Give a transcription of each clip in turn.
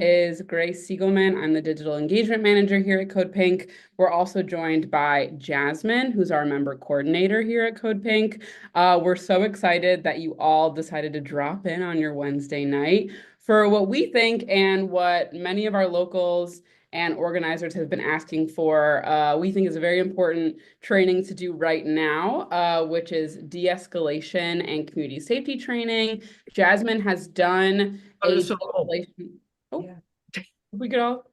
Is Grace Siegelman. I'm the digital engagement manager here at CodePink. We're also joined by Jasmine, who's our member coordinator here at CodePink. We're so excited that you all decided to drop in on your Wednesday night for what we think and what many of our locals and organizers have been asking for. We think is a very important training to do right now, which is de-escalation and community safety training. Jasmine has done a de-escalation. Oh, Yeah. if we could all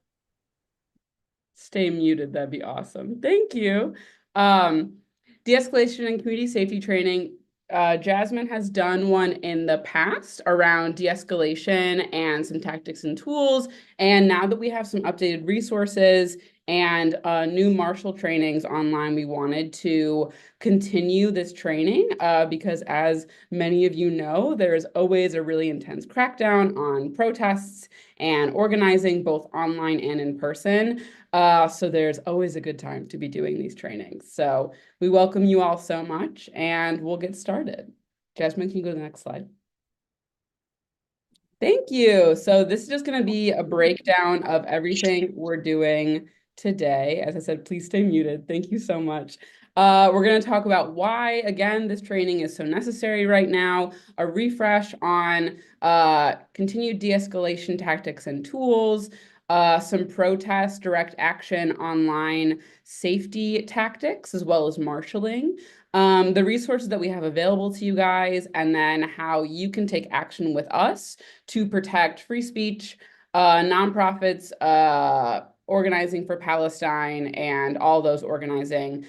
stay muted, that'd be awesome. Thank you. Um, de-escalation and community safety training. Jasmine has done one in the past around de-escalation and some tactics and tools. And now that we have some updated resources and new martial trainings online, we wanted to continue this training because as many of you know, there's always a really intense crackdown on protests and organizing both online and in person. So there's always a good time to be doing these trainings. So we welcome you all so much and we'll get started. Jasmine, can you go to the next slide? Thank you. So this is just going to be a breakdown of everything we're doing today. As I said, please stay muted. Thank you so much. We're going to talk about why, again, this training is so necessary right now, a refresh on continued de-escalation tactics and tools, some protest, direct action, online safety tactics, as well as marshaling, the resources that we have available to you guys, and then how you can take action with us to protect free speech, nonprofits, organizing for Palestine, and all those organizing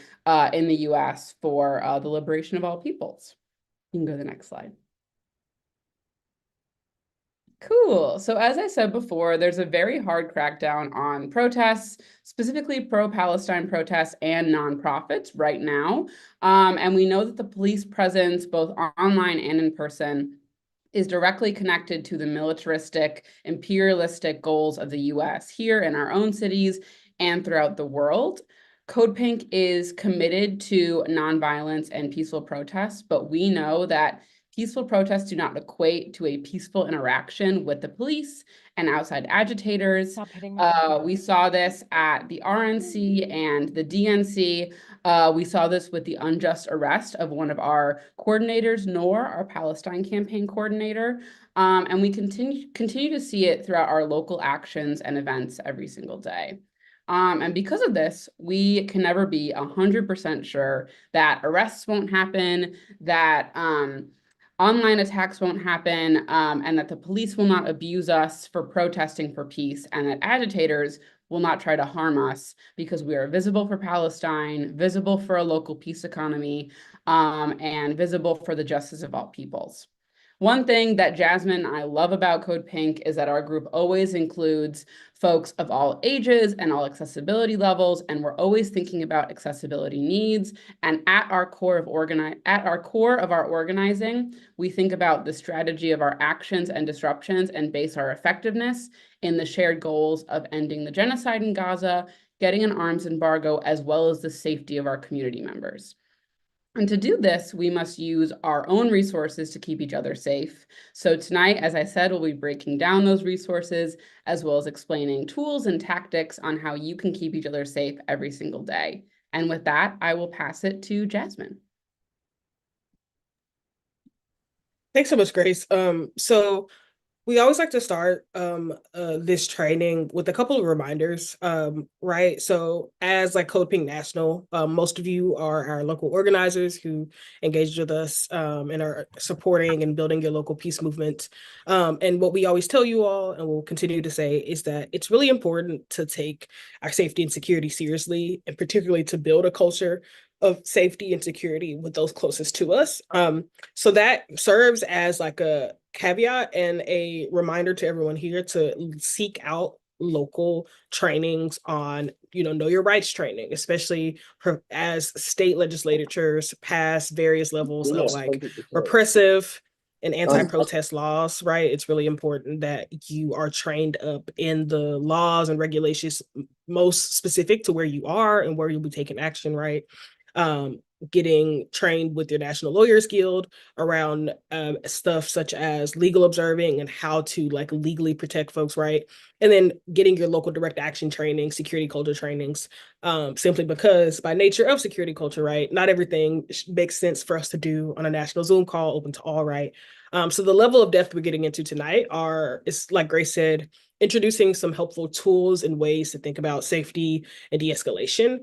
in the US for the liberation of all peoples. You can go to the next slide. Cool. So as I said before, there's a very hard crackdown on protests, specifically pro-Palestine protests and nonprofits right now. And we know that the police presence, both online and in person, is directly connected to the militaristic, imperialistic goals of the US here in our own cities and throughout the world. CodePink is committed to nonviolence and peaceful protests, but we know that peaceful protests do not equate to a peaceful interaction with the police and outside agitators. Stop hitting my We saw this at the RNC and the DNC. We saw this with the unjust arrest of one of our coordinators, Noor, our Palestine campaign coordinator. And we continue to see it throughout our local actions and events every single day. And because of this, we can never be 100% sure that arrests won't happen, that online attacks won't happen, and that the police will not abuse us for protesting for peace, and that agitators will not try to harm us because we are visible for Palestine, visible for a local peace economy, and visible for the justice of all peoples. One thing that Jasmine and I love about Code Pink is that our group always includes folks of all ages and all accessibility levels, and we're always thinking about accessibility needs. And at our core of our organizing, we think about the strategy of our actions and disruptions and base our effectiveness in the shared goals of ending the genocide in Gaza, getting an arms embargo, as well as the safety of our community members. And to do this, we must use our own resources to keep each other safe. So tonight, as I said, we'll be breaking down those resources, as well as explaining tools and tactics on how you can keep each other safe every single day. And with that, I will pass it to Jasmine. Thanks so much, Grace. So we always like to start this training with a couple of reminders, right? So as like Code Pink National, most of you are our local organizers who engaged with us and are supporting and building your local peace movement. And what we always tell you all, and we'll continue to say, is that it's really important to take our safety and security seriously, and particularly to build a culture of safety and security with those closest to us. So that serves as like a caveat and a reminder to everyone here to seek out local trainings on, know your rights training, especially as state legislatures pass various levels of like repressive and anti-protest laws, right? It's really important that you are trained up in the laws and regulations most specific to where you are and where you'll be taking action, right? getting trained with your National Lawyers Guild around stuff such as legal observing and how to like legally protect folks, right? And then getting your local direct action training, security culture trainings, simply because by nature of security culture, right, not everything makes sense for us to do on a national Zoom call open to all, right? So the level of depth we're getting into tonight is like Grace said, introducing some helpful tools and ways to think about safety and de-escalation,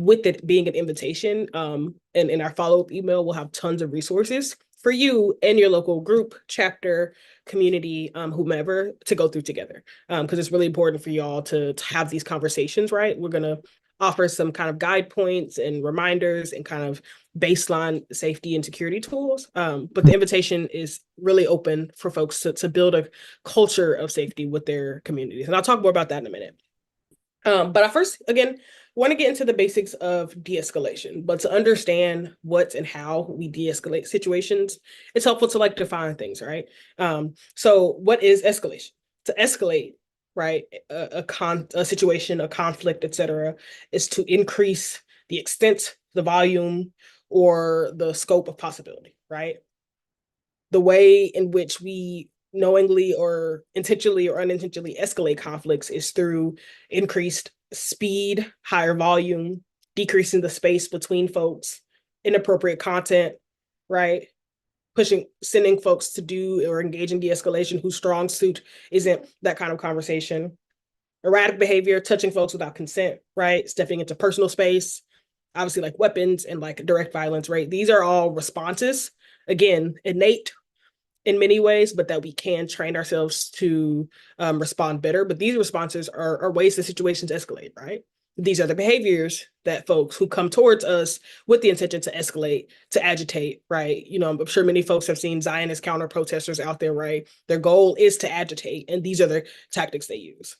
with it being an invitation. And in our follow-up email, we'll have tons of resources for you and your local group, chapter, community, whomever, to go through together. Because it's really important for y'all to have these conversations, right? We're going to offer some kind of guide points and reminders and kind of baseline safety and security tools. But the invitation is really open for folks to build a culture of safety with their communities. And I'll talk more about that in a minute. But I first, again, want to get into the basics of de-escalation. But to understand what and how we de-escalate situations, it's helpful to like define things, right? So what is escalation? To escalate, right, a situation, a conflict, etc., is to increase the extent, the volume, or the scope of possibility, right? The way in which we knowingly or intentionally or unintentionally escalate conflicts is through increased speed, higher volume, decreasing the space between folks, inappropriate content, right? Sending folks to do or engage in de-escalation whose strong suit isn't that kind of conversation. Erratic behavior, touching folks without consent, right? Stepping into personal space, obviously like weapons and like direct violence, right? These are all responses, again, innate in many ways, but that we can train ourselves to respond better. But these responses are ways that situations escalate, right? These are the behaviors that folks who come towards us with the intention to escalate, to agitate, right? You know, I'm sure many folks have seen Zionist counter protesters out there, right? Their goal is to agitate, and these are the tactics they use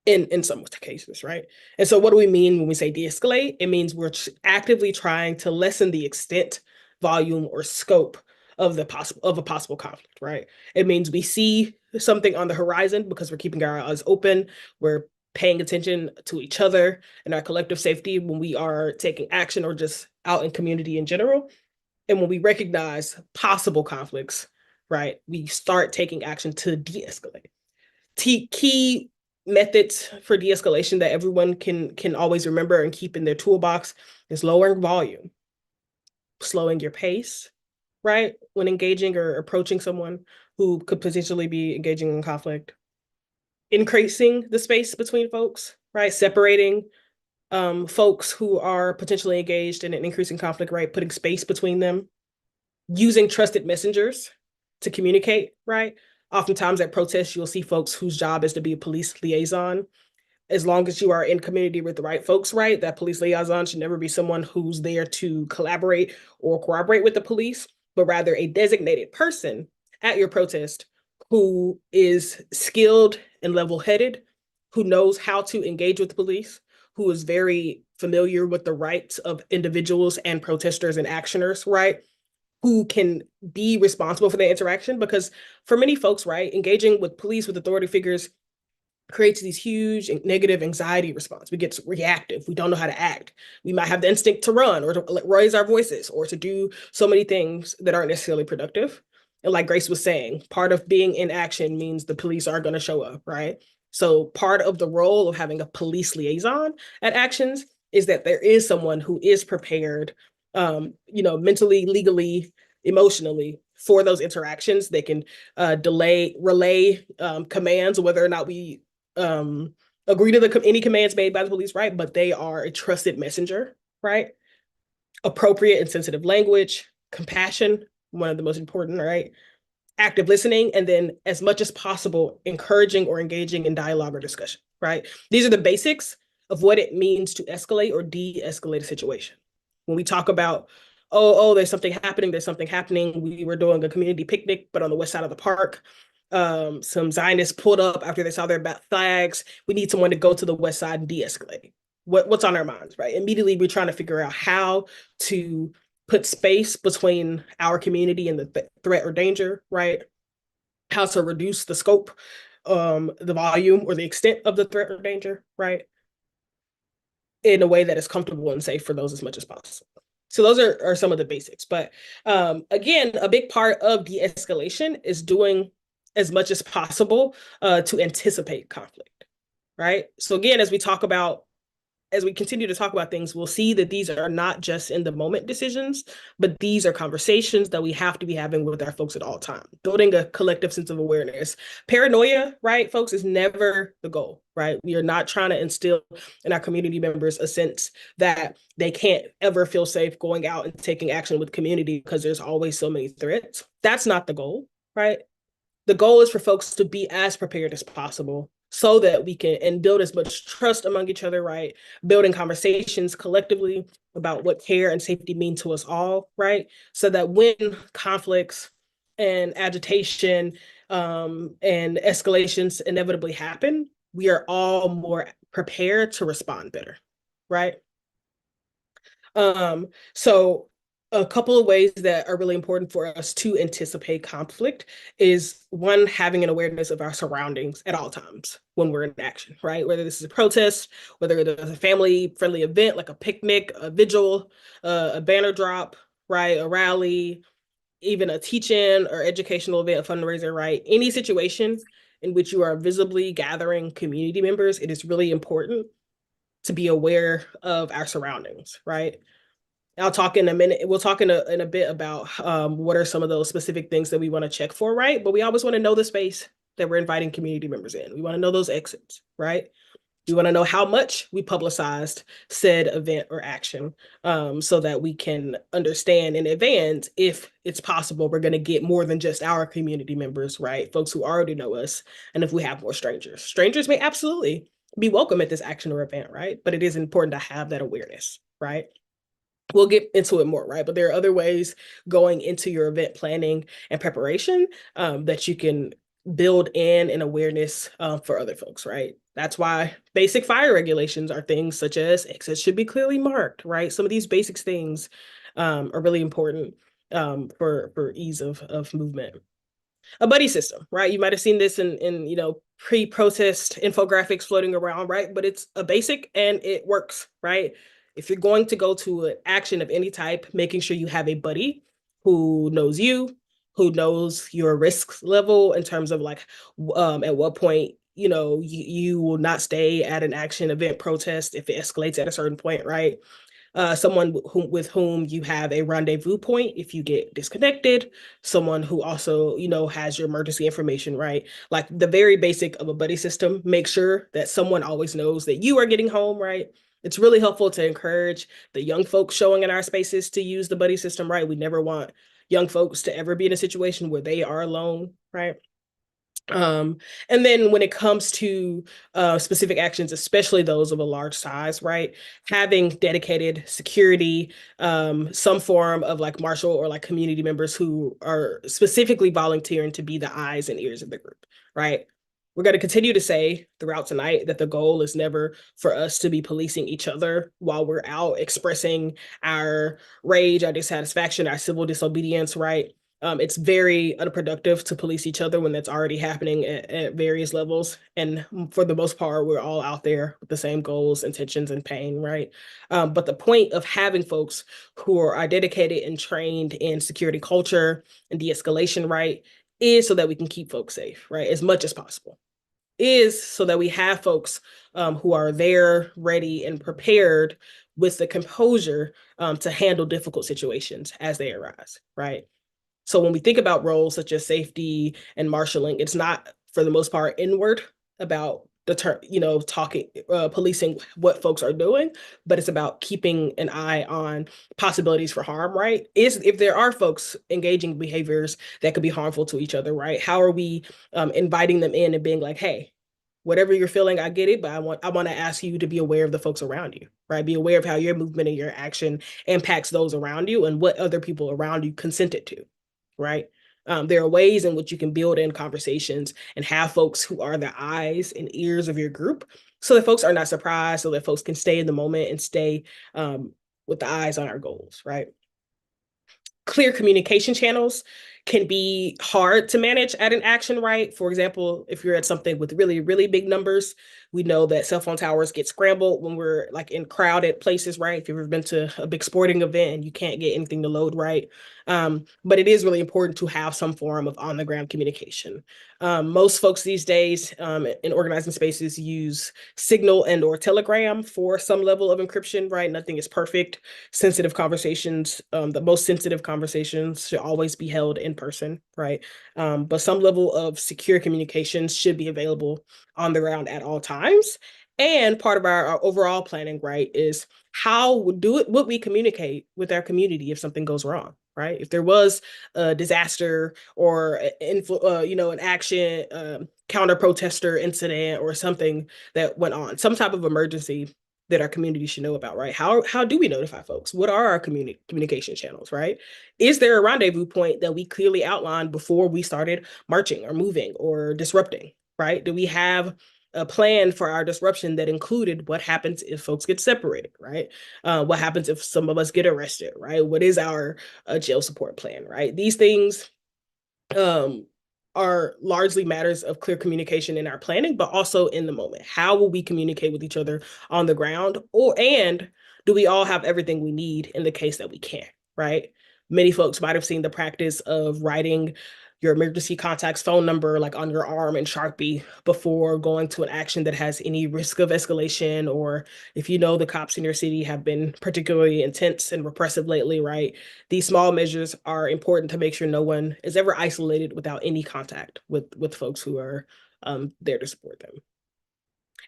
in some cases, right? And so what do we mean when we say de-escalate? It means we're actively trying to lessen the extent, volume, or scope of a possible conflict, right? It means we see something on the horizon because we're keeping our eyes open, we're paying attention to each other and our collective safety when we are taking action or just out in community in general. And when we recognize possible conflicts, right, we start taking action to de-escalate. Key methods for de-escalation that everyone can always remember and keep in their toolbox is lowering volume, slowing your pace, right, when engaging or approaching someone who could potentially be engaging in conflict, increasing the space between folks, right, separating folks who are potentially engaged in an increasing conflict, right, putting space between them, using trusted messengers to communicate, right? Oftentimes at protests, you'll see folks whose job is to be a police liaison. As long as you are in community with the right folks, right? That police liaison should never be someone who's there to collaborate or cooperate with the police, but rather a designated person at your protest who is skilled and level-headed, who knows how to engage with the police, who is very familiar with the rights of individuals and protesters and actioners, right? Who can be responsible for the interaction. Because for many folks, right, engaging with police, with authority figures, creates these huge negative anxiety response. We get reactive. We don't know how to act. We might have the instinct to run or to raise our voices or to do so many things that aren't necessarily productive. And like Grace was saying, part of being in action means the police are going to show up, right? So part of the role of having a police liaison at actions is that there is someone who is prepared, mentally, legally, emotionally for those interactions. They can relay commands, whether or not we agree to any commands made by the police, right? But they are a trusted messenger, right? Appropriate and sensitive language, compassion, one of the most important, right? Active listening, and then as much as possible, encouraging or engaging in dialogue or discussion, right? These are the basics of what it means to escalate or de-escalate a situation. When we talk about, there's something happening. We were doing a community picnic, but on the west side of the park, some Zionists pulled up after they saw their flags. We need someone to go to the west side and de-escalate. What's on our minds, right? Immediately, we're trying to figure out how to put space between our community and the threat or danger, right? How to reduce the scope, the volume or the extent of the threat or danger, right? In a way that is comfortable and safe for those as much as possible. So those are some of the basics. But again, a big part of de-escalation is doing as much as possible to anticipate conflict, right? So again, as we continue to talk about things, we'll see that these are not just in the moment decisions, but these are conversations that we have to be having with our folks at all times, building a collective sense of awareness. Paranoia, right, folks, is never the goal, right? We are not trying to instill in our community members a sense that they can't ever feel safe going out and taking action with community because there's always so many threats. That's not the goal, right? The goal is for folks to be as prepared as possible so that we can and build as much trust among each other, right? Building conversations collectively about what care and safety mean to us all, right? So that when conflicts and agitation and escalations inevitably happen, we are all more prepared to respond better, right? So a couple of ways that are really important for us to anticipate conflict is one, having an awareness of our surroundings at all times when we're in action, right? Whether this is a protest, whether it is a family-friendly event like a picnic, a vigil, a banner drop, right? A rally, even a teach-in or educational event, a fundraiser, right? Any situation in which you are visibly gathering community members, it is really important to be aware of our surroundings, right? I'll talk in a minute. We'll talk in a bit about what are some of those specific things that we want to check for, right? But we always want to know the space that we're inviting community members in. We want to know those exits, right? We want to know how much we publicized said event or action so that we can understand in advance if it's possible we're going to get more than just our community members, right? Folks who already know us, and if we have more strangers. Strangers may absolutely be welcome at this action or event, right? But it is important to have that awareness, right? We'll get into it more, right? But there are other ways going into your event planning and preparation that you can build in an awareness for other folks, right? That's why basic fire regulations are things such as exits should be clearly marked, right? Some of these basics things are really important for ease of movement. A buddy system, right? You might have seen this in pre-protest infographics floating around, right? But it's a basic and it works, right? If you're going to go to an action of any type, making sure you have a buddy who knows you, who knows your risk level in terms of like at what point you will not stay at an action event protest if it escalates at a certain point, right? Someone with whom you have a rendezvous point if you get disconnected, someone who also, has your emergency information, right? Like the very basic of a buddy system, make sure that someone always knows that you are getting home, right? It's really helpful to encourage the young folks showing in our spaces to use the buddy system, right? We never want young folks to ever be in a situation where they are alone, right? Um, and then when it comes to specific actions, especially those of a large size, right? Having dedicated security, some form of like marshal or like community members who are specifically volunteering to be the eyes and ears of the group, right? We're going to continue to say throughout tonight that the goal is never for us to be policing each other while we're out expressing our rage, our dissatisfaction, our civil disobedience, right? It's very unproductive to police each other when that's already happening at various levels. And for the most part, we're all out there with the same goals, intentions, and pain, right? But the point of having folks who are dedicated and trained in security culture and de-escalation, right, is so that we can keep folks safe, right, as much as possible. Is so that we have folks who are there, ready, and prepared with the composure to handle difficult situations as they arise, right? So when we think about roles such as safety and marshaling, it's not for the most part inward about talking, policing what folks are doing, but it's about keeping an eye on possibilities for harm, right? Is if there are folks engaging behaviors that could be harmful to each other, right? How are we inviting them in and being like, hey, whatever you're feeling, I get it, but I want to ask you to be aware of the folks around you, right? Be aware of how your movement and your action impacts those around you and what other people around you consented to, right? There are ways in which you can build in conversations and have folks who are the eyes and ears of your group so that folks are not surprised, so that folks can stay in the moment and stay with the eyes on our goals, right? Clear communication channels. can be hard to manage at an action, right? For example, if you're at something with really, really big numbers, we know that cell phone towers get scrambled when we're like in crowded places, right? If you've ever been to a big sporting event and you can't get anything to load right. But it is really important to have some form of on the ground communication. Most folks these days in organizing spaces use Signal and or Telegram for some level of encryption, right? Nothing is perfect. Sensitive conversations, the most sensitive conversations should always be held in person, right? But some level of secure communications should be available on the ground at all times. And part of our overall planning, right, is how would we communicate with our community if something goes wrong, right? If there was a disaster or an action, counter protester incident or something that went on, some type of emergency that our community should know about, right? How do we notify folks? What are our communication channels, right? Is there a rendezvous point that we clearly outlined before we started marching or moving or disrupting, right? Do we have a plan for our disruption that included what happens if folks get separated, right? What happens if some of us get arrested, right? What is our jail support plan, right? These things um, are largely matters of clear communication in our planning, but also in the moment. How will we communicate with each other on the ground? And do we all have everything we need in the case that we can't, right? Many folks might have seen the practice of writing your emergency contact's phone number like on your arm in Sharpie before going to an action that has any risk of escalation, or if you know the cops in your city have been particularly intense and repressive lately, right? These small measures are important to make sure no one is ever isolated without any contact with folks who are there to support them.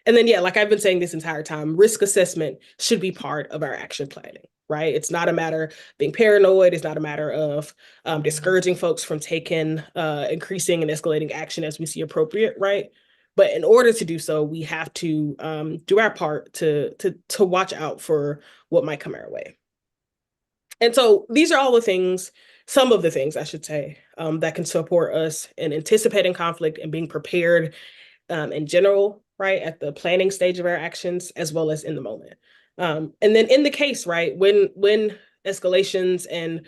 And then, yeah, like I've been saying this entire time, risk assessment should be part of our action planning, right? It's not a matter of being paranoid. It's not a matter of discouraging folks from taking increasing and escalating action as we see appropriate, right? But in order to do so, we have to do our part to watch out for what might come our way. And so these are all the things, some of the things I should say, that can support us in anticipating conflict and being prepared in general, right, at the planning stage of our actions, as well as in the moment. And then in the case, right, when escalations and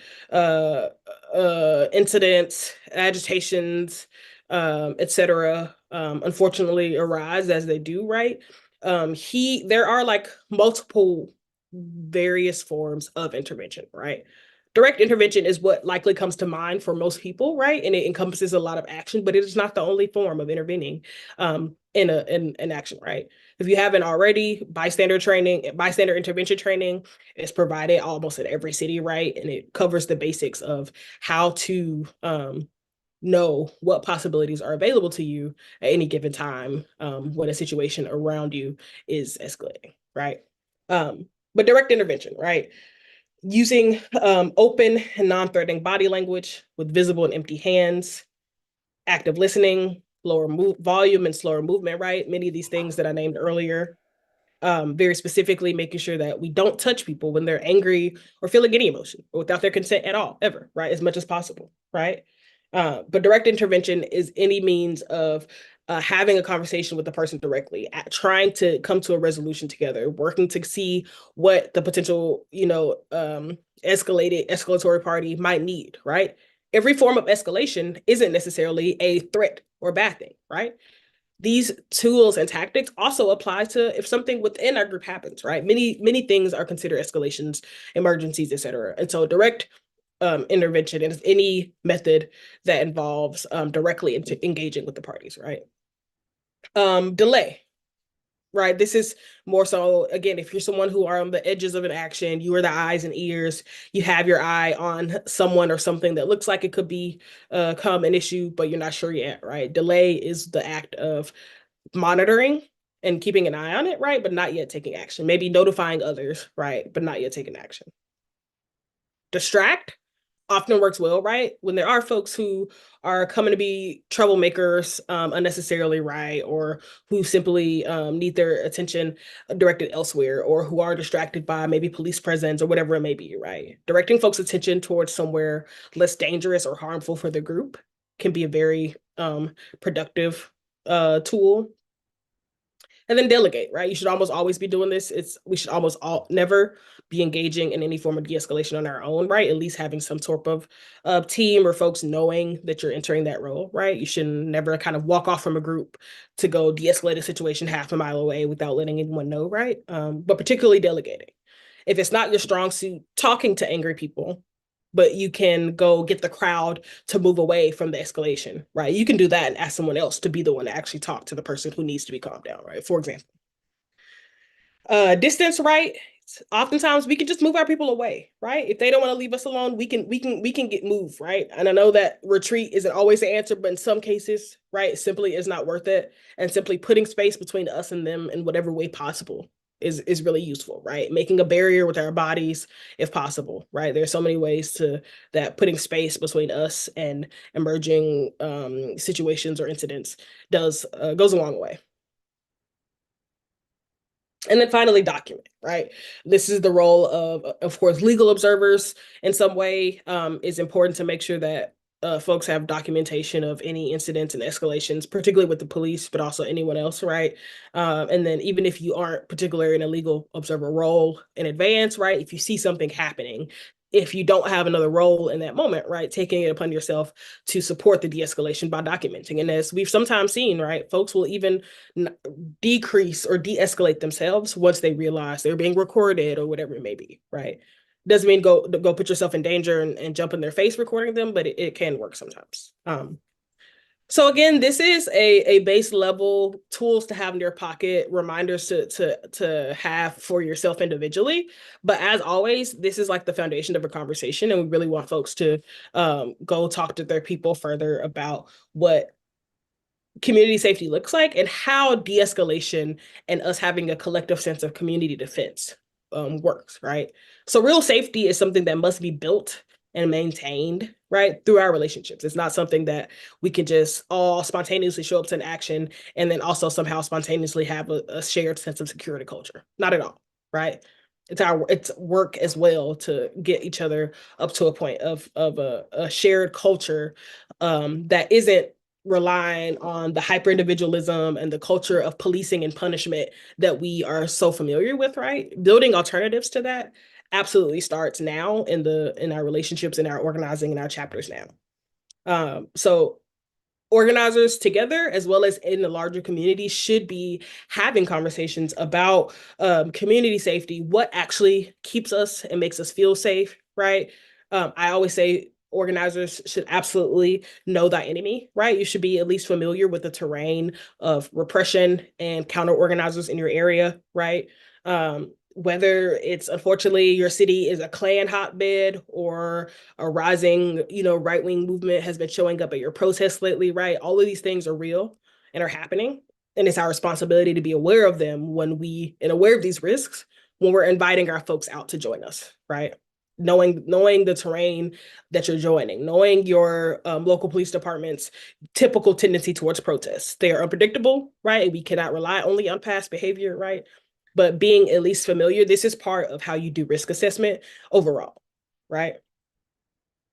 incidents, agitations, etc., unfortunately arise as they do, right? There are like multiple various forms of intervention, right? Direct intervention is what likely comes to mind for most people, right? And it encompasses a lot of action, but it is not the only form of intervening in action, right? If you haven't already, bystander intervention training is provided almost in every city, right? And it covers the basics of how to know what possibilities are available to you at any given time when a situation around you is escalating, right? But direct intervention, right? Using open and non-threatening body language with visible and empty hands, active listening, lower volume and slower movement, right? Many of these things that I named earlier, very specifically making sure that we don't touch people when they're angry or feeling any emotion or without their consent at all, ever, right? As much as possible, right? But direct intervention is any means of having a conversation with the person directly, trying to come to a resolution together, working to see what the potential, escalatory party might need, right? Every form of escalation isn't necessarily a threat or bad thing, right? These tools and tactics also apply to if something within our group happens, right? Many things are considered escalations, emergencies, etc. And so direct intervention is any method that involves directly engaging with the parties, right? Delay, right? This is more so, again, if you're someone who are on the edges of an action, you are the eyes and ears, you have your eye on someone or something that looks like it could be come an issue, but you're not sure yet, right? Delay is the act of monitoring and keeping an eye on it, right? But not yet taking action. Maybe notifying others, right? But not yet taking action. Distract often works well, right? When there are folks who are coming to be troublemakers unnecessarily, right? Or who simply need their attention directed elsewhere, or who are distracted by maybe police presence or whatever it may be, right? Directing folks' attention towards somewhere less dangerous or harmful for the group can be a very productive tool. And then delegate, right? You should almost always be doing this. We should almost all never be engaging in any form of de-escalation on our own, right? At least having some sort of team or folks knowing that you're entering that role, right? You should never kind of walk off from a group to go de-escalate a situation half a mile away without letting anyone know, right? But particularly delegating. If it's not your strong suit, talking to angry people, but you can go get the crowd to move away from the escalation, right? You can do that and ask someone else to be the one to actually talk to the person who needs to be calmed down, right? For example, distance, right? Oftentimes we can just move our people away, right? If they don't want to leave us alone, we can get moved, right? And I know that retreat isn't always the answer, but in some cases, right, it simply is not worth it. And simply putting space between us and them in whatever way possible is really useful, right? Making a barrier with our bodies if possible, right? There's so many ways to that putting space between us and emerging situations or incidents does goes a long way. And then finally, document, right? This is the role of course, legal observers in some way. It's important to make sure that folks have documentation of any incidents and escalations, particularly with the police, but also anyone else, right? And then even if you aren't particularly in a legal observer role in advance, right? If you see something happening, if you don't have another role in that moment, right, taking it upon yourself to support the de-escalation by documenting. And as we've sometimes seen, right, folks will even decrease or de-escalate themselves once they realize they're being recorded or whatever it may be, right? Doesn't mean go put yourself in danger and jump in their face recording them, but it can work sometimes. So again, this is a base level tools to have in your pocket, reminders to have for yourself individually. But as always, this is like the foundation of a conversation, and we really want folks to go talk to their people further about what community safety looks like and how de-escalation and us having a collective sense of community defense works, right? So real safety is something that must be built and maintained, right, through our relationships. It's not something that we can just all spontaneously show up to an action and then also somehow spontaneously have a shared sense of security culture. Not at all, right? It's work as well to get each other up to a point of a shared culture that isn't relying on the hyper individualism and the culture of policing and punishment that we are so familiar with, right? Building alternatives to that absolutely starts now in our relationships, in our organizing, in our chapters now. So organizers together as well as in the larger community should be having conversations about community safety, what actually keeps us and makes us feel safe, right? I always say organizers should absolutely know thy enemy, right? You should be at least familiar with the terrain of repression and counter organizers in your area, right? Whether it's unfortunately your city is a Klan hotbed or a rising, right-wing movement has been showing up at your protests lately, right? All of these things are real and are happening. And it's our responsibility to be aware of them and aware of these risks when we're inviting our folks out to join us, right? Knowing the terrain that you're joining, knowing your local police department's typical tendency towards protests. They are unpredictable, right? We cannot rely only on past behavior, right? But being at least familiar, this is part of how you do risk assessment overall, right?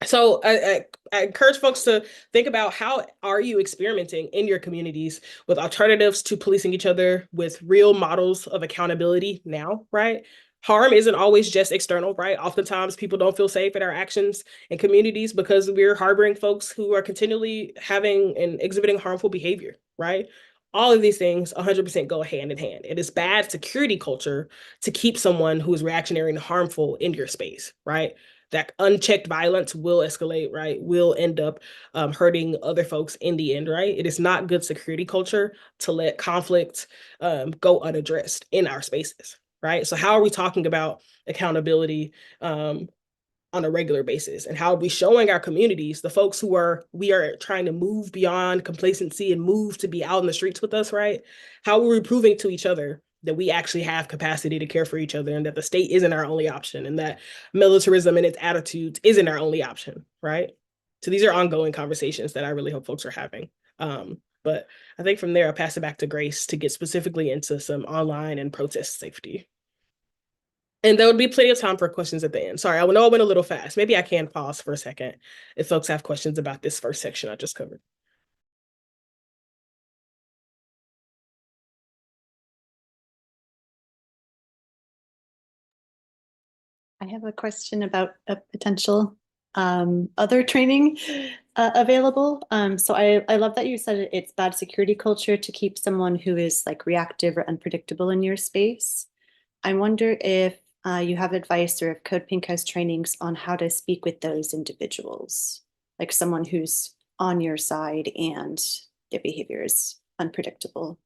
So I encourage folks to think about how are you experimenting in your communities with alternatives to policing each other with real models of accountability now, right? Harm isn't always just external, right? Oftentimes people don't feel safe in our actions in communities because we're harboring folks who are continually having and exhibiting harmful behavior, right? All of these things 100% go hand in hand. It is bad security culture to keep someone who is reactionary and harmful in your space, right? That unchecked violence will escalate, right? Will end up hurting other folks in the end, right? It is not good security culture to let conflict go unaddressed in our spaces, right? So how are we talking about accountability on a regular basis? And how are we showing our communities, the folks we are trying to move beyond complacency and move to be out in the streets with us, right? How are we proving to each other that we actually have capacity to care for each other and that the state isn't our only option and that militarism and its attitudes isn't our only option, right? So these are ongoing conversations that I really hope folks are having. But I think from there, I'll pass it back to Grace to get specifically into some online and protest safety. And there would be plenty of time for questions at the end. Sorry, I know I went a little fast. Maybe I can pause for a second if folks have questions about this first section I just covered. I have a question about a potential other training available. So I love that you said it's bad security culture to keep someone who is like reactive or unpredictable in your space. I wonder if you have advice or if CodePink has trainings on how to speak with those individuals, like someone who's on your side and their behavior is unpredictable.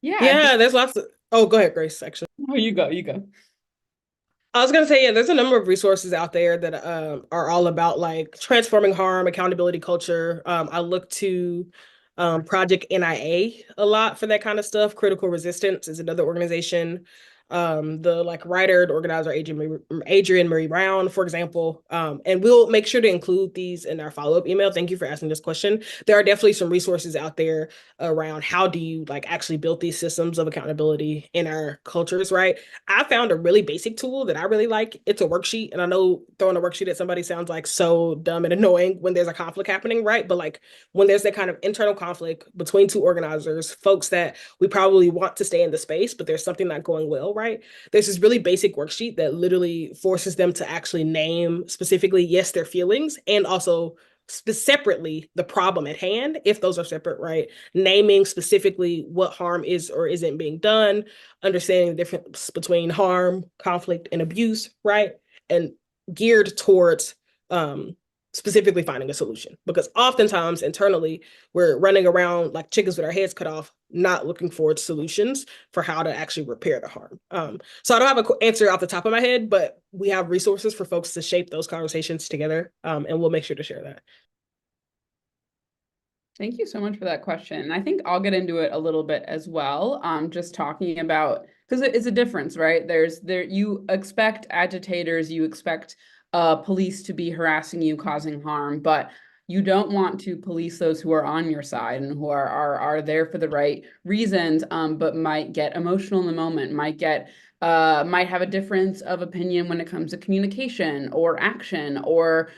Yeah, Yeah, there's lots of. Oh, go ahead, Grace, actually. oh, you go, you go. I was gonna say, yeah, there's a number of resources out there that are all about like transforming harm, accountability culture. I look to Project NIA a lot for that kind of stuff. Critical Resistance is another organization. The like writer and organizer Adrienne Marie Brown, for example. And we'll make sure to include these in our follow-up email. Thank you for asking this question. There are definitely some resources out there around how do you like actually build these systems of accountability in our cultures, right? I found a really basic tool that I really like. It's a worksheet. And I know throwing a worksheet at somebody sounds like so dumb and annoying when there's a conflict happening, right? But like when there's that kind of internal conflict between two organizers, folks that we probably want to stay in the space, but there's something not going well, right? There's this really basic worksheet that literally forces them to actually name specifically, yes, their feelings and also separately the problem at hand, if those are separate, right? Naming specifically what harm is or isn't being done, understanding the difference between harm, conflict, and abuse, right? And geared towards specifically finding a solution. Because oftentimes internally, we're running around like chickens with our heads cut off, not looking for solutions for how to actually repair the harm. So I don't have an answer off the top of my head, but we have resources for folks to shape those conversations together, and we'll make sure to share that. Thank you so much for that question. And I think I'll get into it a little bit as well. Just talking about because it's a difference, right? You expect agitators, you expect police to be harassing you, causing harm, but you don't want to police those who are on your side and who are there for the right reasons, but might get emotional in the moment, might have a difference of opinion when it comes to communication or action or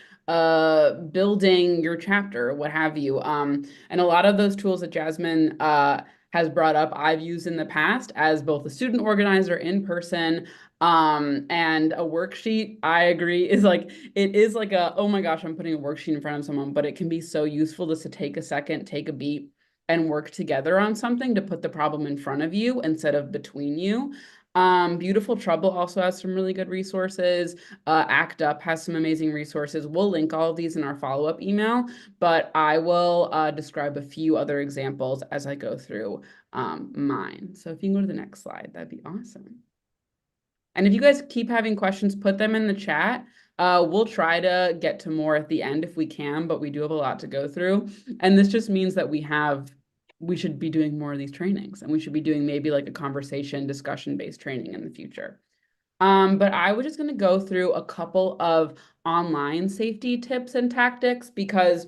building your chapter, what have you. And a lot of those tools that Jasmine has brought up, I've used in the past as both a student organizer in person, and a worksheet. I agree is like it is like a, oh my gosh, I'm putting a worksheet in front of someone, but it can be so useful just to take a second, take a beat, and work together on something to put the problem in front of you instead of between you. Beautiful Trouble also has some really good resources. ACT UP has some amazing resources. We'll link all of these in our follow-up email, but I will describe a few other examples as I go through mine. So if you can go to the next slide, that'd be awesome. And if you guys keep having questions, put them in the chat. We'll try to get to more at the end if we can, but we do have a lot to go through. And this just means that we should be doing more of these trainings, and we should be doing maybe like a conversation discussion-based training in the future. But I was just going to go through a couple of online safety tips and tactics because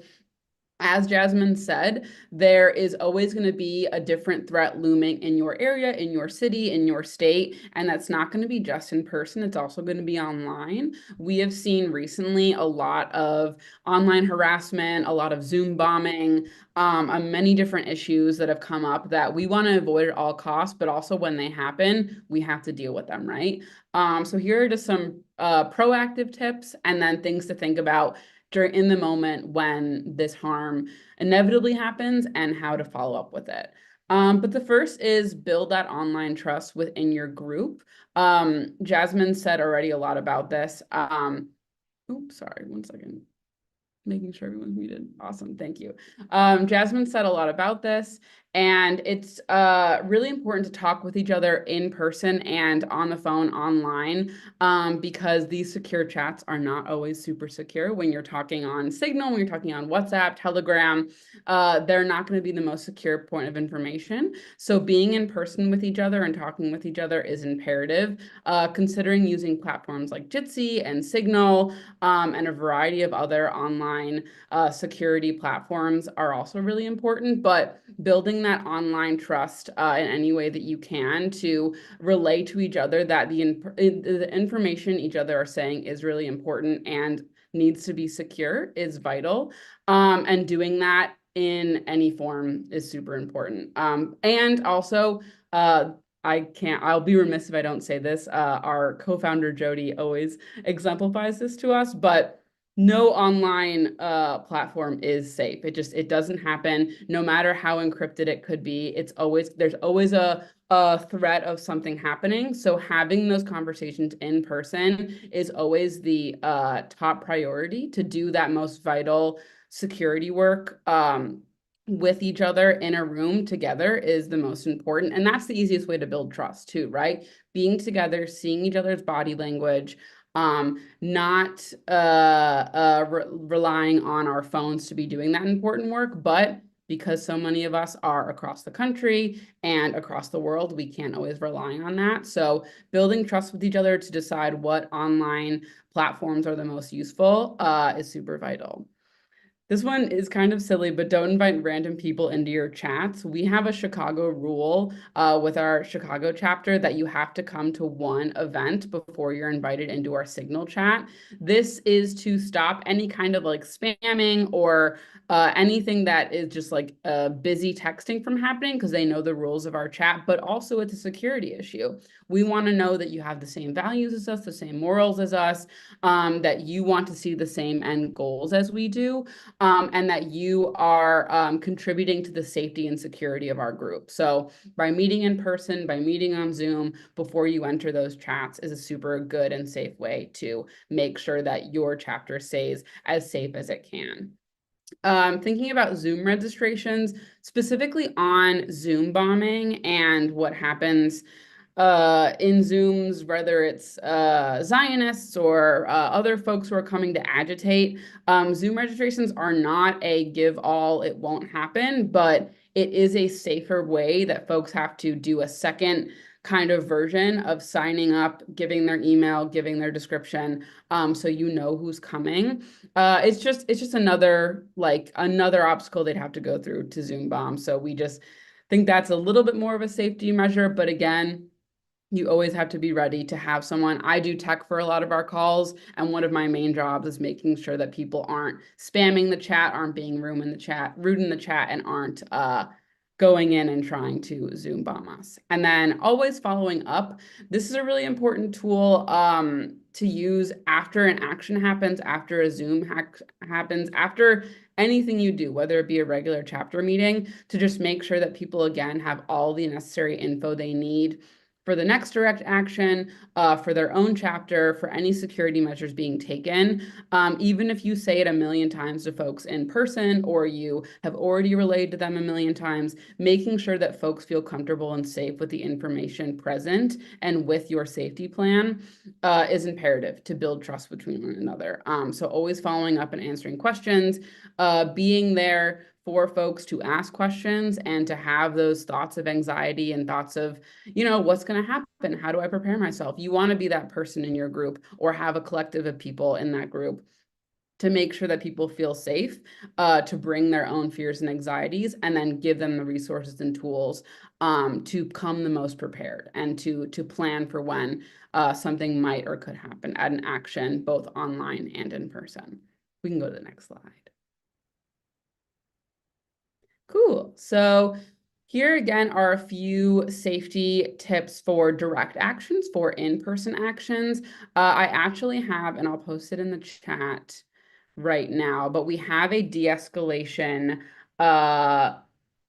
as Jasmine said, there is always going to be a different threat looming in your area, in your city, in your state, and that's not going to be just in person. It's also going to be online. We have seen recently a lot of online harassment, a lot of Zoom bombing, many different issues that have come up that we want to avoid at all costs, but also when they happen, we have to deal with them, right? So here are just some proactive tips and then things to think about during in the moment when this harm inevitably happens and how to follow up with it. But the first is build that online trust within your group. Jasmine said already a lot about this. Oops, sorry, one second. Making sure everyone's muted. Awesome, thank you. Jasmine said a lot about this, and it's really important to talk with each other in person and on the phone online, because these secure chats are not always super secure. When you're talking on Signal, when you're talking on WhatsApp, Telegram, they're not going to be the most secure point of information. So being in person with each other and talking with each other is imperative, considering using platforms like Jitsi and Signal, and a variety of other online security platforms are also really important, but building that online trust in any way that you can to relay to each other that the information each other are saying is really important and needs to be secure is vital. And doing that in any form is super important. And also, I'll be remiss if I don't say this. Our co-founder Jody always exemplifies this to us, but no online platform is safe. It doesn't happen, no matter how encrypted it could be. There's always a threat of something happening. So having those conversations in person is always the top priority to do that most vital security work. With each other in a room together is the most important. And that's the easiest way to build trust too, right? Being together, seeing each other's body language, not relying on our phones to be doing that important work, but because so many of us are across the country and across the world, we can't always rely on that. So building trust with each other to decide what online platforms are the most useful is super vital. This one is kind of silly, but don't invite random people into your chats. We have a Chicago rule with our Chicago chapter that you have to come to one event before you're invited into our Signal chat. This is to stop any kind of like spamming or anything that is just like busy texting from happening because they know the rules of our chat, but also it's a security issue. We want to know that you have the same values as us, the same morals as us, that you want to see the same end goals as we do. And that you are contributing to the safety and security of our group. So by meeting in person, by meeting on Zoom before you enter those chats is a super good and safe way to make sure that your chapter stays as safe as it can. Thinking about Zoom registrations, specifically on Zoom bombing and what happens in Zooms, whether it's Zionists or other folks who are coming to agitate. Zoom registrations are not a give all, it won't happen, but it is a safer way that folks have to do a second kind of version of signing up, giving their email, giving their description, so you know who's coming. It's just another obstacle they'd have to go through to Zoom bomb. So we just think that's a little bit more of a safety measure, but again, you always have to be ready to have someone. I do tech for a lot of our calls, and one of my main jobs is making sure that people aren't spamming the chat, aren't being rude in the chat, and aren't going in and trying to Zoom bomb us. And then always following up. This is a really important tool to use after an action happens, after a Zoom hack happens, after anything you do, whether it be a regular chapter meeting, to just make sure that people, again, have all the necessary info they need for the next direct action, for their own chapter, for any security measures being taken. Even if you say it a million times to folks in person, or you have already relayed to them a million times, making sure that folks feel comfortable and safe with the information present and with your safety plan is imperative to build trust between one another. So always following up and answering questions, being there for folks to ask questions and to have those thoughts of anxiety and thoughts of, what's going to happen? How do I prepare myself? You want to be that person in your group or have a collective of people in that group to make sure that people feel safe to bring their own fears and anxieties, and then give them the resources and tools to come the most prepared and to plan for when something might or could happen at an action, both online and in person. We can go to the next slide. Cool. So here again are a few safety tips for direct actions, for in-person actions. I actually have, and I'll post it in the chat right now, but we have a de-escalation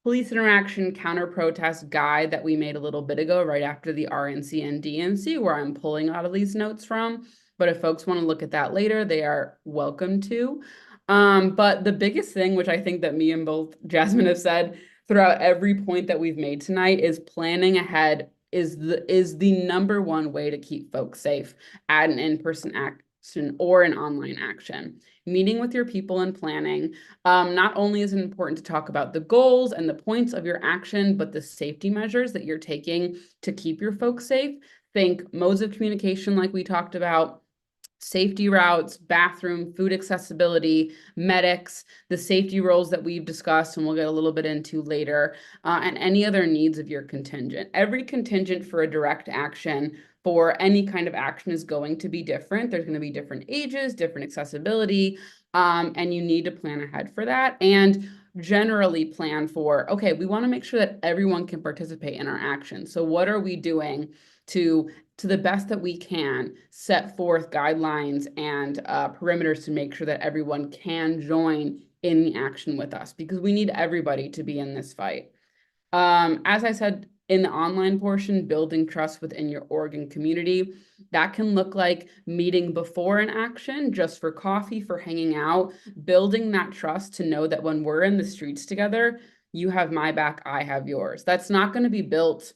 police interaction counter protest guide that we made a little bit ago, right after the RNC and DNC, where I'm pulling a lot of these notes from. But if folks want to look at that later, they are welcome to. But the biggest thing, which I think that me and both Jasmine have said throughout every point that we've made tonight, is planning ahead is the number one way to keep folks safe at an in-person action or an online action. Meeting with your people and planning. Not only is it important to talk about the goals and the points of your action, but the safety measures that you're taking to keep your folks safe. Think modes of communication like we talked about, safety routes, bathroom, food accessibility, medics, the safety roles that we've discussed and we'll get a little bit into later, and any other needs of your contingent. Every contingent for a direct action for any kind of action is going to be different. There's going to be different ages, different accessibility, and you need to plan ahead for that. And generally plan for, okay, we want to make sure that everyone can participate in our action. So what are we doing to the best that we can set forth guidelines and perimeters to make sure that everyone can join in the action with us, because we need everybody to be in this fight. As I said, in the online portion, building trust within your org and community, that can look like meeting before an action, just for coffee, for hanging out, building that trust to know that when we're in the streets together, you have my back, I have yours. That's not going to be built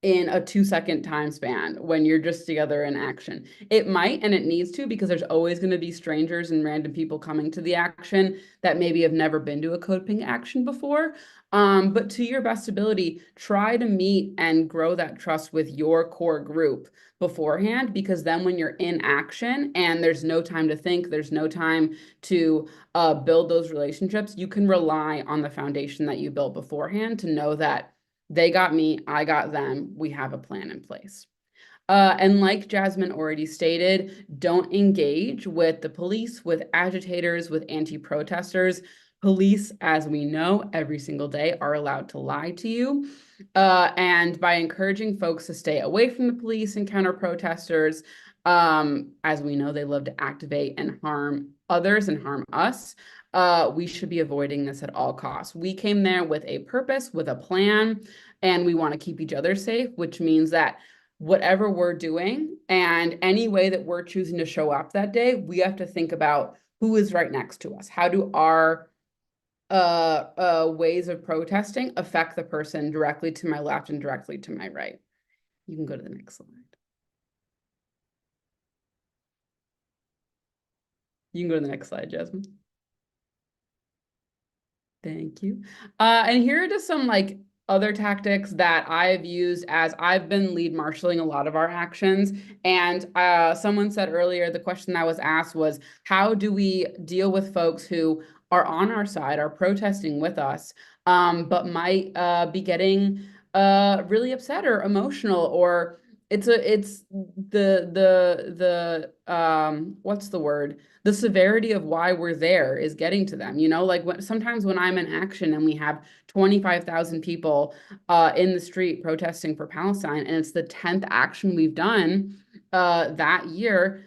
in a 2-second time span when you're just together in action. It might, and it needs to, because there's always going to be strangers and random people coming to the action that maybe have never been to a CODEPINK action before. But to your best ability, try to meet and grow that trust with your core group beforehand, because then when you're in action and there's no time to think, there's no time to build those relationships, you can rely on the foundation that you built beforehand to know that they got me, I got them, we have a plan in place. And like Jasmine already stated, don't engage with the police, with agitators, with anti-protesters. Police, as we know, every single day are allowed to lie to you. And by encouraging folks to stay away from the police and counter-protesters, as we know, they love to activate and harm others and harm us. We should be avoiding this at all costs. We came there with a purpose, with a plan, and we want to keep each other safe, which means that whatever we're doing and any way that we're choosing to show up that day, we have to think about who is right next to us. How do our ways of protesting affect the person directly to my left and directly to my right? You can go to the next slide. You can go to the next slide, Jasmine. Thank you. And here are just some like other tactics that I've used as I've been lead marshaling a lot of our actions. And someone said earlier, the question that was asked was, how do we deal with folks who are on our side, are protesting with us, but might be getting really upset or emotional, or it's the what's the word? The severity of why we're there is getting to them, you know, like sometimes when I'm in action and we have 25,000 people in the street protesting for Palestine, and it's the 10th action we've done that year,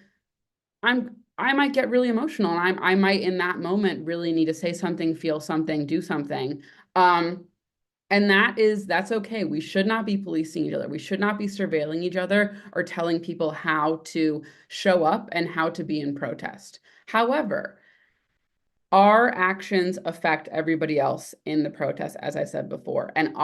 I might get really emotional, and I might in that moment really need to say something, feel something, do something. And that's okay. We should not be policing each other. We should not be surveilling each other or telling people how to show up and how to be in protest. However, our actions affect everybody else in the protest, as I said before, and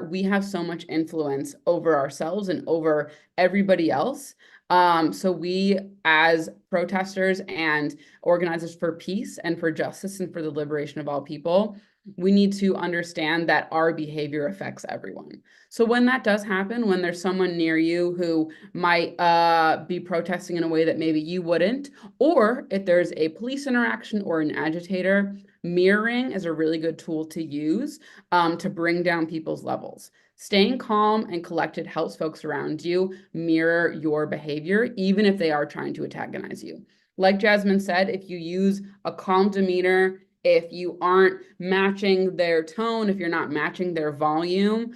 we have so much influence over ourselves and over everybody else. So we, as protesters and organizers for peace and for justice and for the liberation of all people, we need to understand that our behavior affects everyone. So when that does happen, when there's someone near you who might be protesting in a way that maybe you wouldn't, or if there's a police interaction or an agitator, mirroring is a really good tool to use to bring down people's levels. Staying calm and collected helps folks around you mirror your behavior, even if they are trying to antagonize you. Like Jasmine said, if you use a calm demeanor, if you aren't matching their tone, if you're not matching their volume,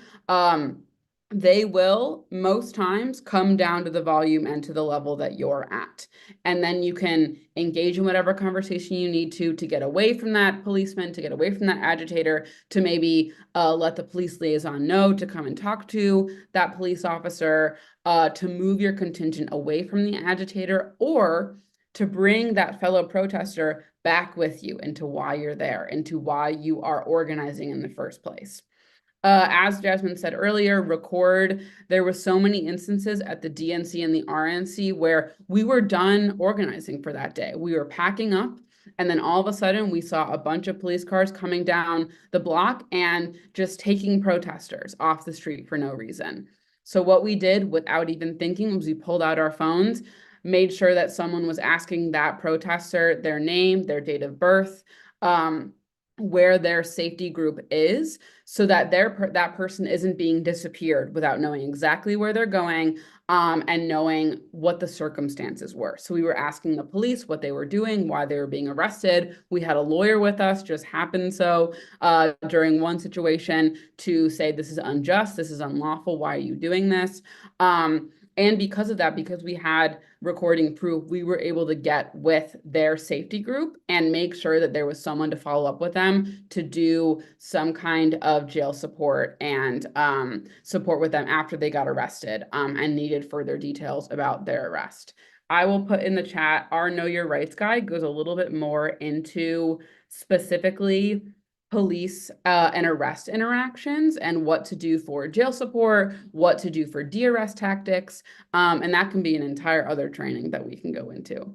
they will most times come down to the volume and to the level that you're at. And then you can engage in whatever conversation you need to get away from that policeman, to get away from that agitator, to maybe let the police liaison know to come and talk to that police officer, to move your contingent away from the agitator, or to bring that fellow protester back with you into why you're there, into why you are organizing in the first place. As Jasmine said earlier, record. There were so many instances at the DNC and the RNC where we were done organizing for that day. We were packing up, and then all of a sudden we saw a bunch of police cars coming down the block and just taking protesters off the street for no reason. So what we did without even thinking was we pulled out our phones, made sure that someone was asking that protester their name, their date of birth, where their safety group is, so that that person isn't being disappeared without knowing exactly where they're going, and knowing what the circumstances were. So we were asking the police what they were doing, why they were being arrested. We had a lawyer with us, just happened so during one situation, to say this is unjust, this is unlawful, why are you doing this? And because of that, because we had recording proof, we were able to get with their safety group and make sure that there was someone to follow up with them to do some kind of jail support and support with them after they got arrested, and needed further details about their arrest. I will put in the chat, our Know Your Rights guide goes a little bit more into specifically police and arrest interactions and what to do for jail support, what to do for de-arrest tactics, and that can be an entire other training that we can go into.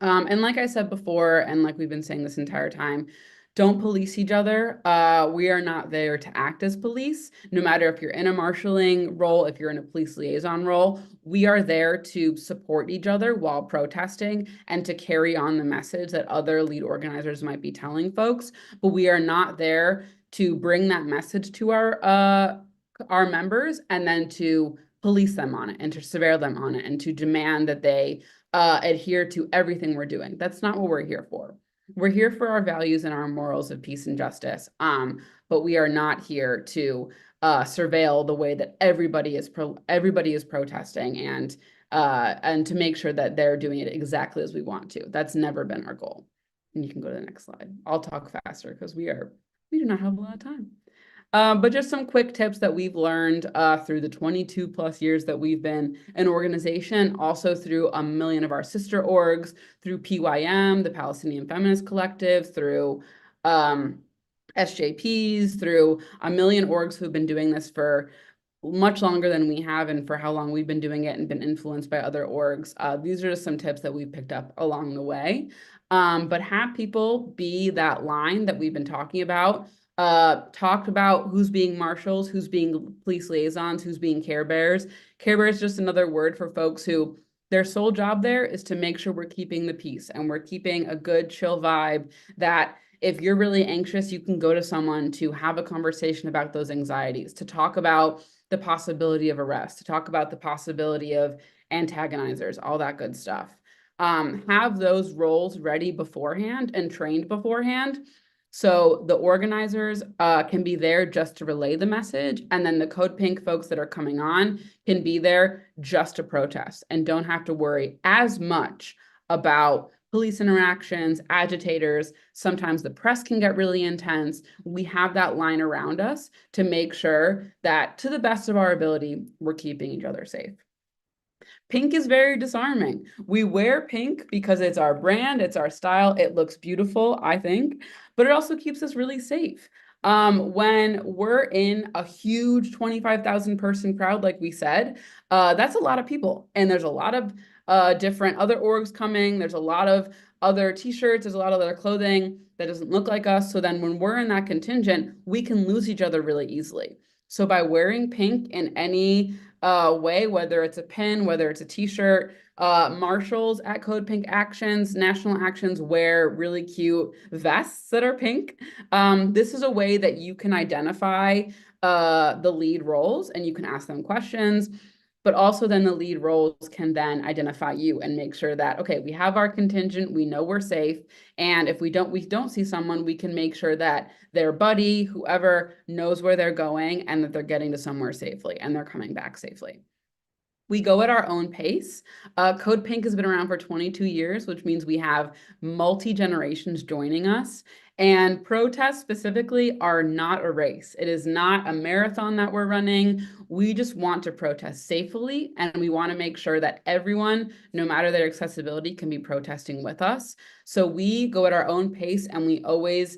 And like I said before, and like we've been saying this entire time, don't police each other. We are not there to act as police. No matter if you're in a marshaling role, if you're in a police liaison role, we are there to support each other while protesting and to carry on the message that other lead organizers might be telling folks. But we are not there to bring that message to our members and then to police them on it and to surveil them on it and to demand that they adhere to everything we're doing. That's not what we're here for. We're here for our values and our morals of peace and justice, but we are not here to surveil the way that everybody is protesting and to make sure that they're doing it exactly as we want to. That's never been our goal. And you can go to the next slide. I'll talk faster because we do not have a lot of time. But just some quick tips that we've learned through the 22 plus years that we've been an organization, also through a million of our sister orgs, through PYM, the Palestinian Feminist Collective, through SJPs, through a million orgs who've been doing this for much longer than we have and for how long we've been doing it and been influenced by other orgs. These are just some tips that we've picked up along the way. But have people be that line that we've been talking about. Talked about who's being marshals, who's being police liaisons, who's being care bears. Care bear is just another word for folks who their sole job there is to make sure we're keeping the peace and we're keeping a good chill vibe, that if you're really anxious, you can go to someone to have a conversation about those anxieties, to talk about the possibility of arrest, to talk about the possibility of antagonizers, all that good stuff. Have those roles ready beforehand and trained beforehand, so the organizers can be there just to relay the message, and then the CODEPINK folks that are coming on can be there just to protest and don't have to worry as much about police interactions, agitators. Sometimes the press can get really intense. We have that line around us to make sure that, to the best of our ability, we're keeping each other safe. Pink is very disarming. We wear pink because it's our brand, it's our style, it looks beautiful, I think, but it also keeps us really safe. When we're in a huge 25,000 person crowd, like we said, that's a lot of people. And there's a lot of different other orgs coming. There's a lot of other t-shirts, there's a lot of other clothing that doesn't look like us. So then when we're in that contingent, we can lose each other really easily. So by wearing pink in any way, whether it's a pin, whether it's a t-shirt, marshals at CODEPINK Actions, National Actions wear really cute vests that are pink. This is a way that you can identify the lead roles and you can ask them questions, but also then the lead roles can then identify you and make sure that, okay, we have our contingent, we know we're safe, and if we don't see someone, we can make sure that their buddy, whoever, knows where they're going and that they're getting to somewhere safely and they're coming back safely. We go at our own pace. CODEPINK has been around for 22 years, which means we have multi-generations joining us. And protests specifically are not a race. It is not a marathon that we're running. We just want to protest safely, and we want to make sure that everyone, no matter their accessibility, can be protesting with us. So we go at our own pace, and we always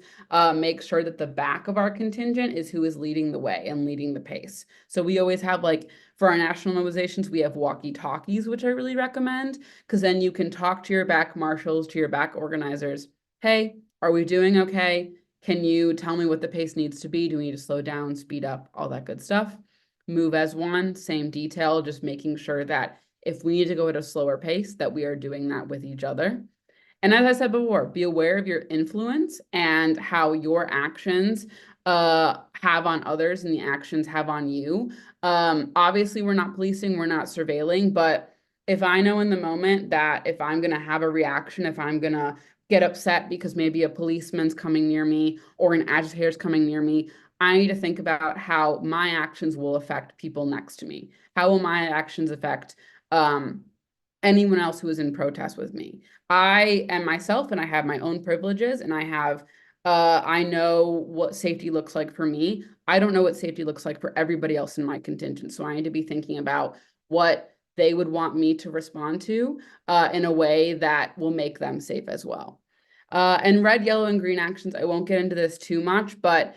make sure that the back of our contingent is who is leading the way and leading the pace. So we always have, like, for our national mobilizations, we have walkie-talkies, which I really recommend, because then you can talk to your back marshals, to your back organizers. Hey, are we doing okay? Can you tell me what the pace needs to be? Do we need to slow down, speed up, all that good stuff? Move as one, same detail, just making sure that if we need to go at a slower pace, that we are doing that with each other. And as I said before, be aware of your influence and how your actions have on others and the actions have on you. Obviously, we're not policing, we're not surveilling, but if I know in the moment that if I'm going to have a reaction, if I'm going to get upset because maybe a policeman's coming near me or an agitator's coming near me, I need to think about how my actions will affect people next to me. How will my actions affect anyone else who is in protest with me? I am myself and I have my own privileges and I know what safety looks like for me. I don't know what safety looks like for everybody else in my contingent. So I need to be thinking about what they would want me to respond to in a way that will make them safe as well. And red, yellow, and green actions, I won't get into this too much, but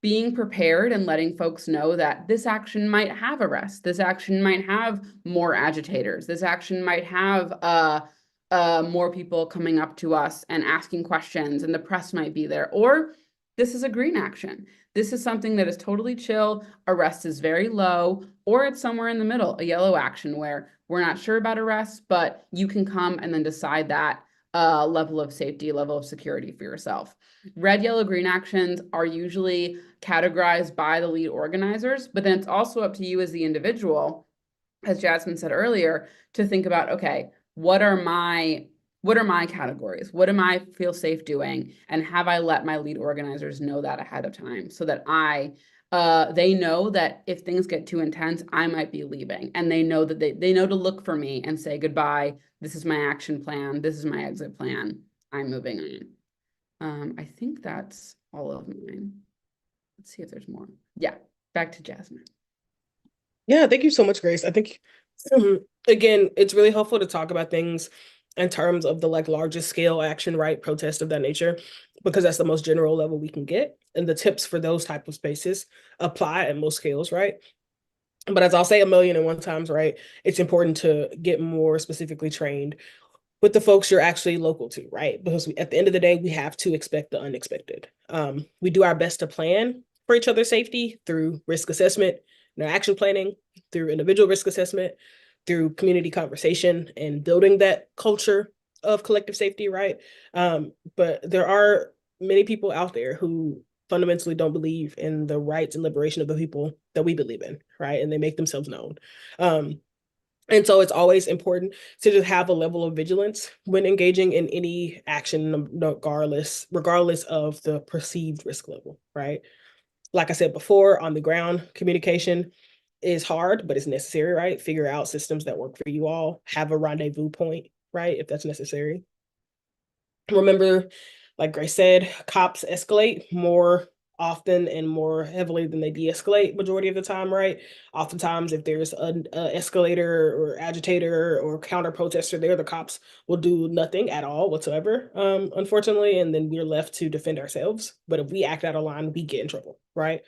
being prepared and letting folks know that this action might have arrests, this action might have more agitators, this action might have more people coming up to us and asking questions, and the press might be there. Or this is a green action. This is something that is totally chill, arrest is very low, or it's somewhere in the middle, a yellow action where we're not sure about arrests, but you can come and then decide that level of safety, level of security for yourself. Red, yellow, green actions are usually categorized by the lead organizers, but then it's also up to you as the individual, as Jasmine said earlier, to think about, okay, what are my categories? What am I feel safe doing? And have I let my lead organizers know that ahead of time so that they know that if things get too intense, I might be leaving, and they know that they know to look for me and say goodbye. This is my action plan. This is my exit plan. I'm moving on. I think that's all of mine. Let's see if there's more. Yeah, back to Jasmine. Yeah, thank you so much, Grace. I think again, it's really helpful to talk about things in terms of the like largest scale action, right? Protest of that nature, because that's the most general level we can get. And the tips for those type of spaces apply at most scales, right? But as I'll say a million and one times, right? It's important to get more specifically trained with the folks you're actually local to, right? Because at the end of the day, we have to expect the unexpected. We do our best to plan for each other's safety through risk assessment, action planning, through individual risk assessment, through community conversation and building that culture of collective safety, right? But there are many people out there who fundamentally don't believe in the rights and liberation of the people that we believe in, right? And they make themselves known. And so it's always important to just have a level of vigilance when engaging in any action, regardless of the perceived risk level, right? Like I said before, on the ground, communication is hard, but it's necessary, right? Figure out systems that work for you all. Have a rendezvous point, right? If that's necessary. Remember, like Grace said, cops escalate more often and more heavily than they de-escalate majority of the time, right? Oftentimes, if there's an escalator or agitator or counter protester there, the cops will do nothing at all whatsoever, unfortunately, and then we're left to defend ourselves. But if we act out of line, we get in trouble, right?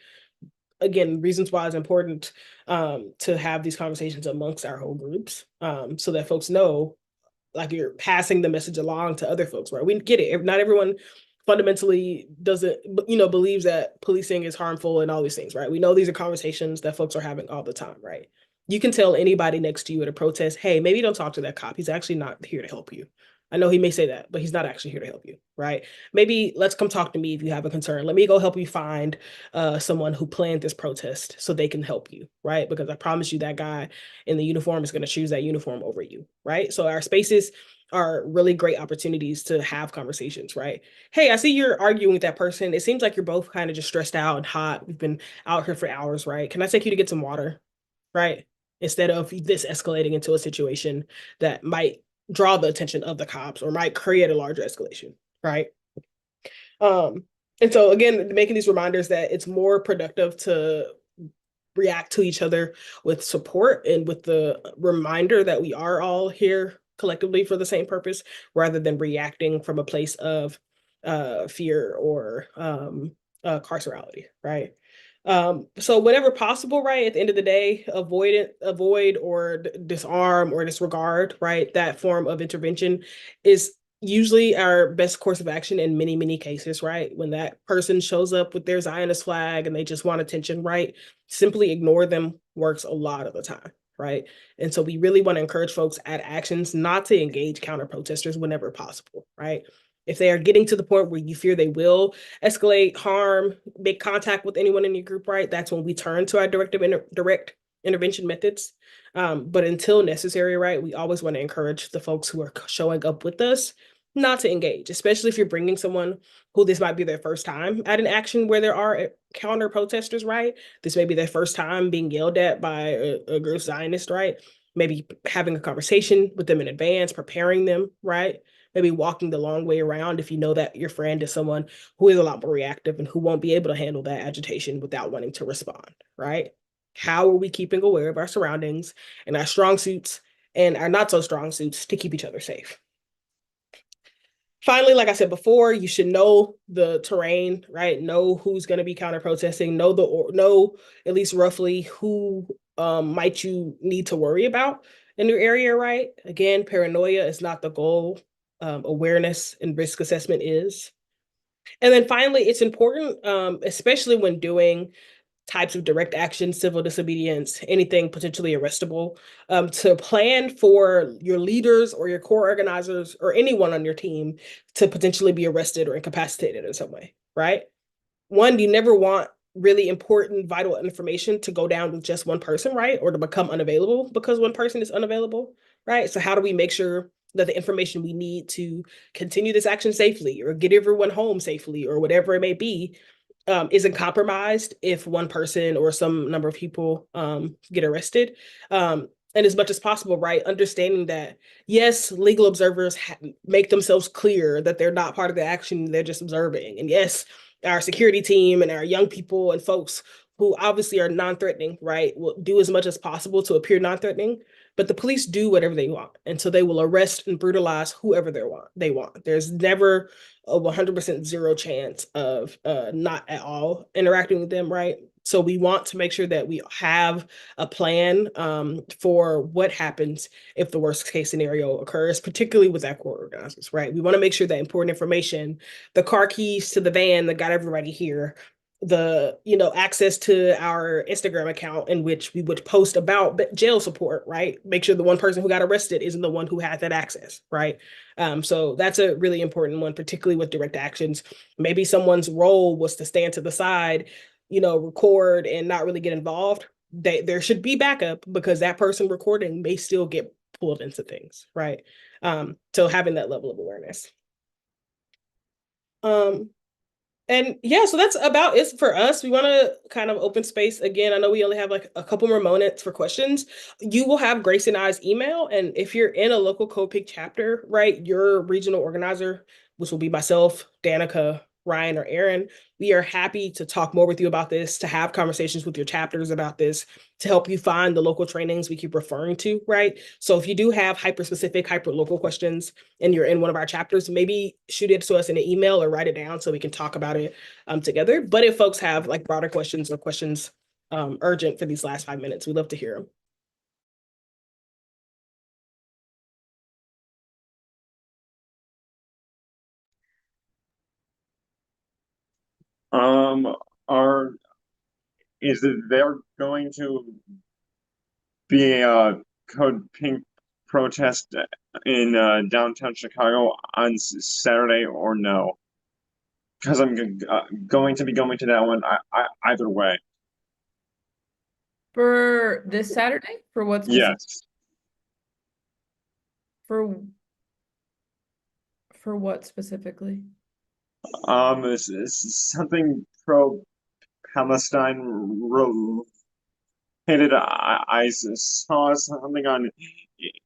Again, reasons why it's important to have these conversations amongst our whole groups, so that folks know, like, you're passing the message along to other folks, right? We get it. Not everyone fundamentally doesn't, believes that policing is harmful and all these things, right? We know these are conversations that folks are having all the time, right? You can tell anybody next to you at a protest, hey, maybe don't talk to that cop. He's actually not here to help you. I know he may say that, but he's not actually here to help you, right? Maybe let's come talk to me if you have a concern. Let me go help you find someone who planned this protest so they can help you, right? Because I promise you that guy in the uniform is going to choose that uniform over you, right? So our spaces are really great opportunities to have conversations, right? Hey, I see you're arguing with that person. It seems like you're both kind of just stressed out and hot. We've been out here for hours, right? Can I take you to get some water, right? Instead of this escalating into a situation that might draw the attention of the cops or might create a larger escalation, right? And so again, making these reminders that it's more productive to react to each other with support and with the reminder that we are all here collectively for the same purpose, rather than reacting from a place of fear or carcerality, right? So whenever possible, right, at the end of the day, avoid or disarm or disregard, right? That form of intervention is usually our best course of action in many, many cases, right? When that person shows up with their Zionist flag and they just want attention, right? Simply ignore them works a lot of the time, right? And so we really want to encourage folks at actions not to engage counter protesters whenever possible, right? If they are getting to the point where you fear they will escalate, harm, make contact with anyone in your group, right? That's when we turn to our direct intervention methods. But until necessary, right, we always want to encourage the folks who are showing up with us not to engage, especially if you're bringing someone who this might be their first time at an action where there are counter protesters, right? This may be their first time being yelled at by a group Zionist, right? Maybe having a conversation with them in advance, preparing them, right? Maybe walking the long way around if you know that your friend is someone who is a lot more reactive and who won't be able to handle that agitation without wanting to respond, right? How are we keeping aware of our surroundings and our strong suits and our not so strong suits to keep each other safe? Finally, like I said before, you should know the terrain, right? Know who's going to be counter protesting. Know at least roughly who might you need to worry about in your area, right? Again, paranoia is not the goal. Awareness and risk assessment is. And then finally, it's important, especially when doing types of direct action, civil disobedience, anything potentially arrestable, to plan for your leaders or your core organizers or anyone on your team to potentially be arrested or incapacitated in some way, right? One, you never want really important, vital information to go down with just one person, right? Or to become unavailable because one person is unavailable, right? So how do we make sure that the information we need to continue this action safely or get everyone home safely or whatever it may be isn't compromised if one person or some number of people get arrested. And as much as possible, right, understanding that, yes, legal observers make themselves clear that they're not part of the action, they're just observing. And yes, our security team and our young people and folks who obviously are non-threatening, right, will do as much as possible to appear non-threatening. But the police do whatever they want. And so they will arrest and brutalize whoever they want. There's never a 100% zero chance of not at all interacting with them, right? So we want to make sure that we have a plan for what happens if the worst case scenario occurs, particularly with our core organizers, right? We want to make sure that important information, the car keys to the van that got everybody here, the access to our Instagram account in which we would post about jail support, right? Make sure the one person who got arrested isn't the one who had that access, right? So that's a really important one, particularly with direct actions. Maybe someone's role was to stand to the side, record and not really get involved. There should be backup because that person recording may still get pulled into things, right? So having that level of awareness. And yeah, so that's about it for us. We want to kind of open space again. I know we only have like a couple more moments for questions. You will have Grace and I's email. And if you're in a local CODEPINK chapter, right, your regional organizer, which will be myself, Danica, Ryan, or Aaron, we are happy to talk more with you about this, to have conversations with your chapters about this, to help you find the local trainings we keep referring to, right? So if you do have hyper-specific, hyper-local questions and you're in one of our chapters, maybe shoot it to us in an email or write it down so we can talk about it together. But if folks have like broader questions or questions urgent for these last 5 minutes, we'd love to hear them. Are is it there going to be a CODEPINK protest in downtown Chicago on Saturday or no? Because I'm going to be going to that one either way. For this Saturday? For what's Yes. for what specifically? It's something pro-Palestine related. I saw something on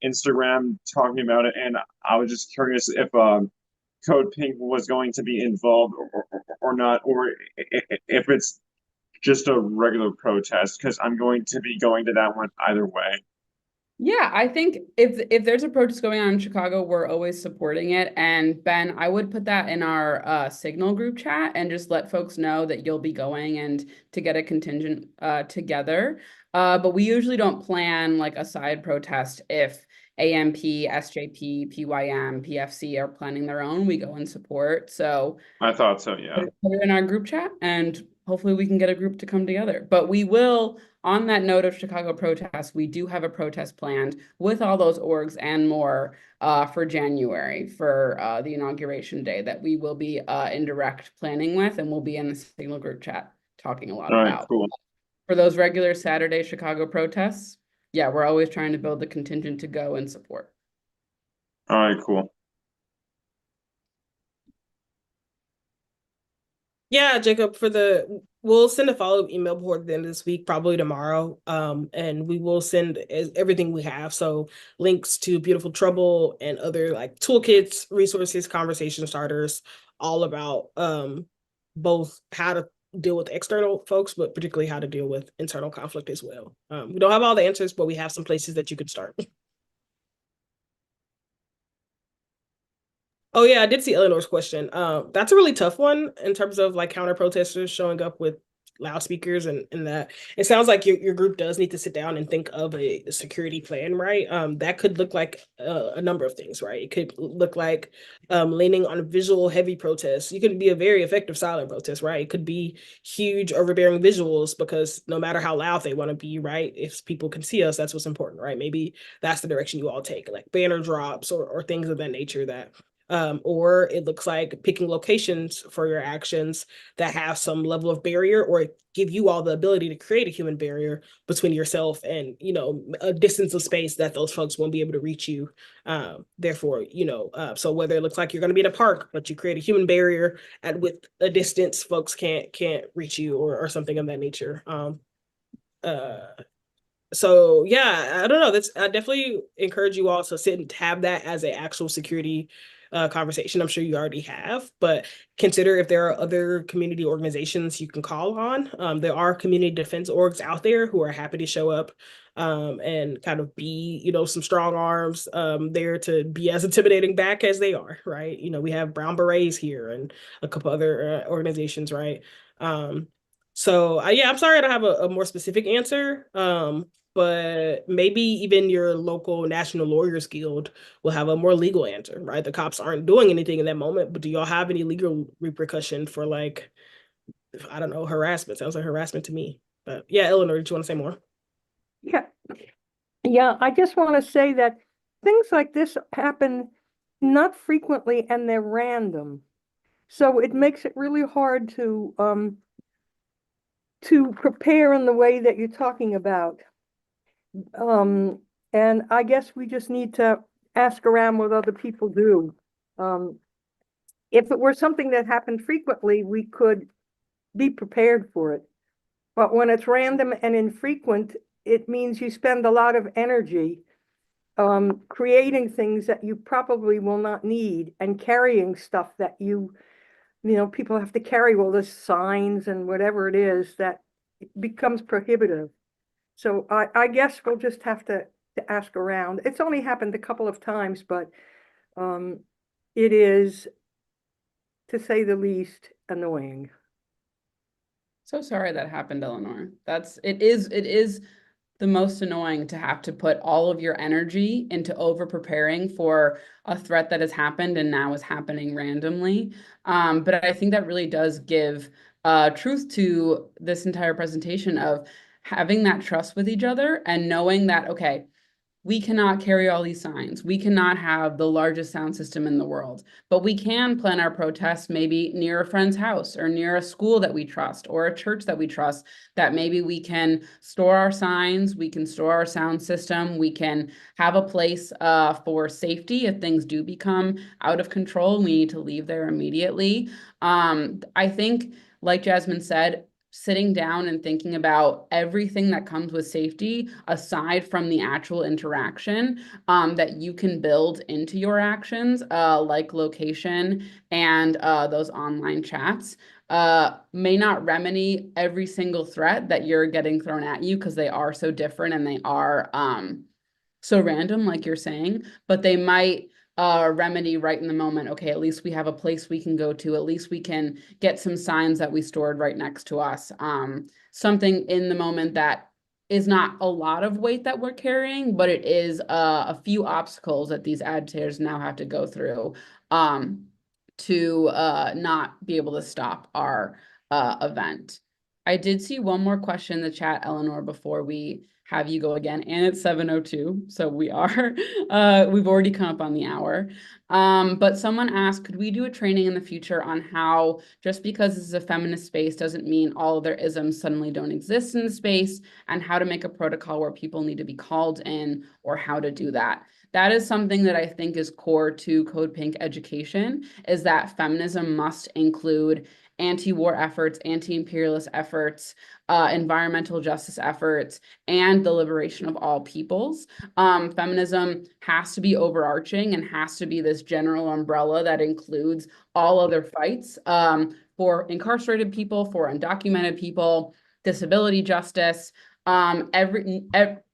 Instagram talking about it, and I was just curious if CODEPINK was going to be involved or not, or if it's just a regular protest, because I'm going to be going to that one either way. Yeah, I think if there's a protest going on in Chicago, we're always supporting it. And Ben, I would put that in our Signal group chat and just let folks know that you'll be going and to get a contingent together. But we usually don't plan like a side protest if AMP, SJP, PYM, PFC are planning their own. We go and support. So I thought so, yeah. put it in our group chat and hopefully we can get a group to come together. But we will on that note of Chicago protests, we do have a protest planned with all those orgs and more for January for the inauguration day that we will be in direct planning with, and we'll be in the Signal group chat talking a lot All right, about. cool. For those regular Saturday Chicago protests, yeah, we're always trying to build the contingent to go and support. All right, cool. Yeah, Jacob, we'll send a follow-up email before the end of this week, probably tomorrow. And we will send everything we have. So links to Beautiful Trouble and other like toolkits, resources, conversation starters, all about both how to deal with external folks, but particularly how to deal with internal conflict as well. We don't have all the answers, but we have some places that you could start. Oh yeah, I did see Eleanor's question. That's a really tough one in terms of like counter protesters showing up with loudspeakers and that. It sounds like your group does need to sit down and think of a security plan, right? That could look like a number of things, right? It could look like leaning on visual heavy protests. You can be a very effective silent protest, right? It could be huge overbearing visuals because no matter how loud they want to be, right? If people can see us, that's what's important, right? Maybe that's the direction you all take, like banner drops or things of that nature that or it looks like picking locations for your actions that have some level of barrier or give you all the ability to create a human barrier between yourself and, a distance of space that those folks won't be able to reach you. Therefore, so whether it looks like you're going to be in a park, but you create a human barrier at with a distance folks can't reach you or something of that nature. So yeah, I don't know. I definitely encourage you all to sit and have that as an actual security conversation. I'm sure you already have, but consider if there are other community organizations you can call on. There are community defense orgs out there who are happy to show up and kind of be, some strong arms there to be as intimidating back as they are, right? We have Brown Berets here and a couple other organizations, right? So yeah, I'm sorry I don't have a more specific answer. But maybe even your local National Lawyers Guild will have a more legal answer, right? The cops aren't doing anything in that moment, but do y'all have any legal repercussion for like, I don't know, harassment? Sounds like harassment to me. But yeah, Eleanor, did you want to say more? Yeah. Yeah, I just want to say that things like this happen not frequently and they're random. So it makes it really hard to prepare in the way that you're talking about. And I guess we just need to ask around what other people do. If it were something that happened frequently, we could be prepared for it. But when it's random and infrequent, it means you spend a lot of energy creating things that you probably will not need and carrying stuff that people have to carry all the signs and whatever it is that it becomes prohibitive. So I guess we'll just have to ask around. It's only happened a couple of times, but it is, to say the least, annoying. So sorry that happened, Eleanor. It is the most annoying to have to put all of your energy into over preparing for a threat that has happened and now is happening randomly. But I think that really does give truth to this entire presentation of having that trust with each other and knowing that, okay, we cannot carry all these signs. We cannot have the largest sound system in the world, but we can plan our protests maybe near a friend's house or near a school that we trust or a church that we trust, that maybe we can store our signs, we can store our sound system, we can have a place for safety if things do become out of control. We need to leave there immediately. I think, like Jasmine said, sitting down and thinking about everything that comes with safety, aside from the actual interaction that you can build into your actions, like location and those online chats, may not remedy every single threat that you're getting thrown at you because they are so different and they are so random, like you're saying, but they might remedy right in the moment. Okay, at least we have a place we can go to. At least we can get some signs that we stored right next to us. Something in the moment that is not a lot of weight that we're carrying, but it is a few obstacles that these agitators now have to go through to not be able to stop our event. I did see one more question in the chat, Eleanor, before we have you go again, and it's 7:02, so we are we've already come up on the hour. But someone asked, could we do a training in the future on how just because this is a feminist space doesn't mean all other isms suddenly don't exist in the space, and how to make a protocol where people need to be called in or how to do that. That is something that I think is core to Code Pink education, is that feminism must include anti-war efforts, anti-imperialist efforts, environmental justice efforts, and the liberation of all peoples. Feminism has to be overarching and has to be this general umbrella that includes all other fights for incarcerated people, for undocumented people, disability justice.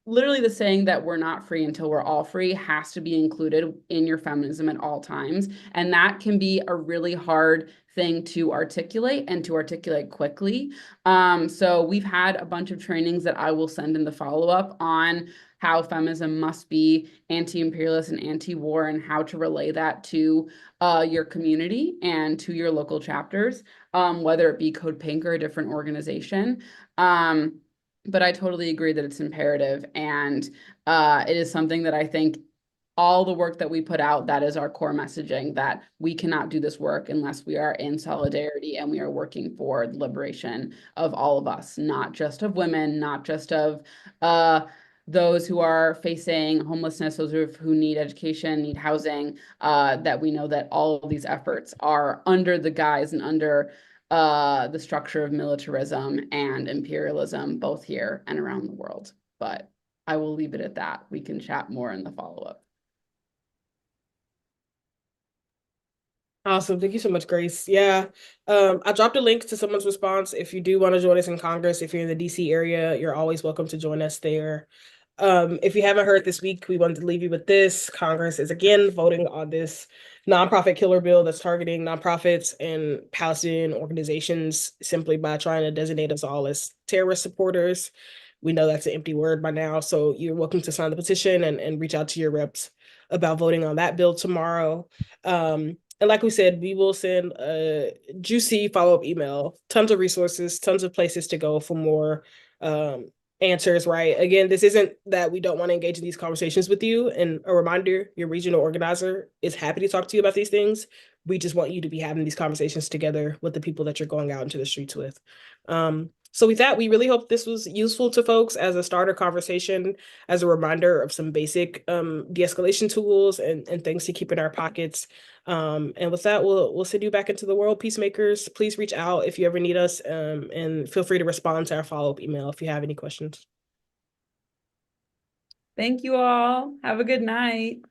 Literally the saying that we're not free until we're all free has to be included in your feminism at all times. And that can be a really hard thing to articulate and to articulate quickly. So we've had a bunch of trainings that I will send in the follow-up on how feminism must be anti-imperialist and anti-war, and how to relay that to your community and to your local chapters, whether it be Code Pink or a different organization. But I totally agree that it's imperative, and it is something that I think all the work that we put out, that is our core messaging, that we cannot do this work unless we are in solidarity and we are working for the liberation of all of us, not just of women, not just of those who are facing homelessness, those who need education, need housing, that we know that all of these efforts are under the guise and under the structure of militarism and imperialism, both here and around the world. But I will leave it at that. We can chat more in the follow-up. Awesome. Thank you so much, Grace. Yeah. I dropped a link to someone's response. If you do want to join us in Congress, if you're in the DC area, you're always welcome to join us there. If you haven't heard this week, we wanted to leave you with this. Congress is again voting on this nonprofit killer bill that's targeting nonprofits and Palestinian organizations simply by trying to designate us all as terrorist supporters. We know that's an empty word by now, so you're welcome to sign the petition and reach out to your reps about voting on that bill tomorrow. And like we said, we will send a juicy follow-up email, tons of resources, tons of places to go for more answers, right? Again, this isn't that we don't want to engage in these conversations with you. And a reminder, your regional organizer is happy to talk to you about these things. We just want you to be having these conversations together with the people that you're going out into the streets with. So with that, we really hope this was useful to folks as a starter conversation, as a reminder of some basic de-escalation tools and things to keep in our pockets. And with that, we'll send you back into the world, peacemakers. Please reach out if you ever need us, and feel free to respond to our follow-up email if you have any questions. Thank you all. Have a good night.